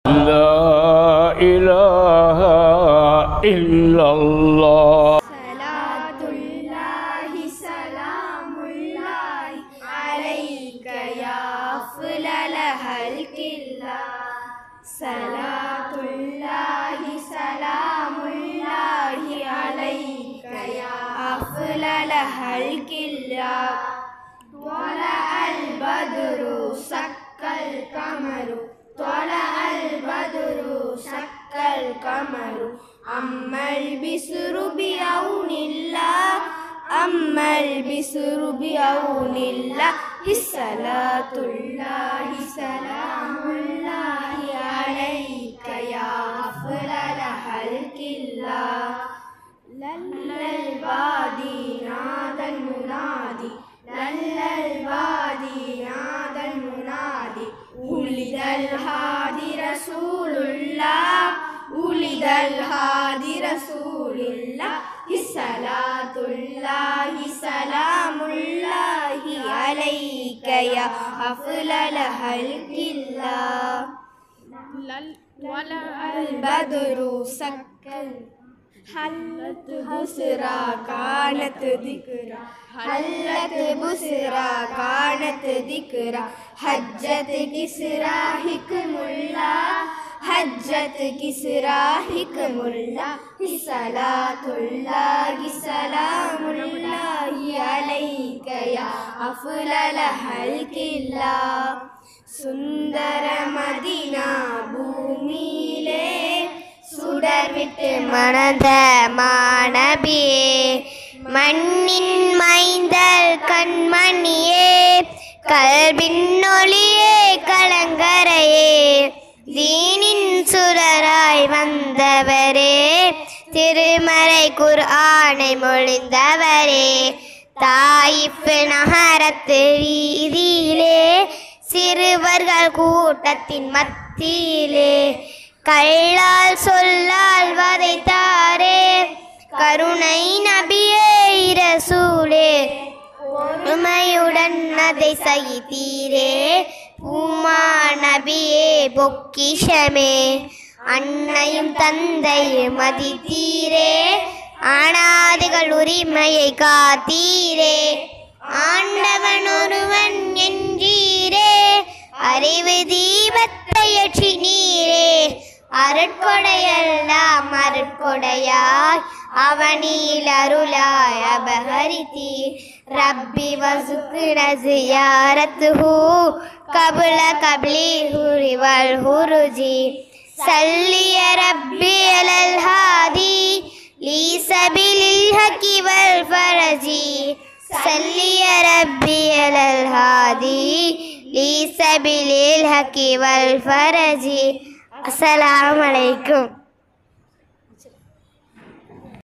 لا إله إلا الله. صلاة الله سلام الله عليك يا أفضل خلق الله. صلاة الله سلام الله عليك يا أفضل خلق الله. طلع البدر شق القمر طلع البدر شق القمر أما البشر بعون الله أما البشر بعون الله. صلاة الله سلام الله عليك يا أفضل خلق الله. لل البادي نادى المنادي لل البادي نادى المنادي. ولد الهادي رسول الله ولد الهادي رسول الله. صلاة الله سلام الله عليك يا أفضل خلق الله. طلع البدر شق حلت بسرى كانت ذكرى حلت بسرى كانت ذكرى. حجت كسرى حكم الله حجت كسرى حكم الله. صلاة الله سلام الله عليك يا أفضل خلق الله. சுந்தர Medina பூமியிலே சுடர்விட்டு மணந்த மாநபியே மண்ணின் மைந்தர் கண்மணியே கல்வின் ஒளியே கலங்கரையே தீனின் சுடராய் வந்தவரே திருமறை குர்ஆனை மொழிந்தவரே தாயிஃப் நகரத்து வீதியிலே சிறுவர்கள் கூட்டத்தின் மத்தியிலே கல்லால் சொல்லால் வதைத்தாரே கருணை நபியே ரசூலே உமையுடன் அதை சகித்தீரே பூமா நபியே பொக்கிஷமே அன்னையும் தந்தையும் மதித்தீரே அனாதைகள் உரிமையை காத்தீரே ஆண்டவன் ஒருவன் என்றீரே அறிவு தீபத்தை ஏற்றினீரே அருட்கொடையெல்லாம் அருட்கொடையாய் அவனில் அருளாய் அபகரித்தீர். ரப்பி வசுக்ன ஜியாரத்துஹு கபுல கப்லி ஹுரி வல் ஹுருஜி சல்லிய ரப்பி அலல் ஹாதி லி சபிலில் ஹக்கி வல் ஃபரஜி சல்லிய ரப்பி அலல் ஹாதி லி சபிலில் ஹக்கி வல் ஃபரஜி. அஸ்ஸலாமு அலைக்கும்.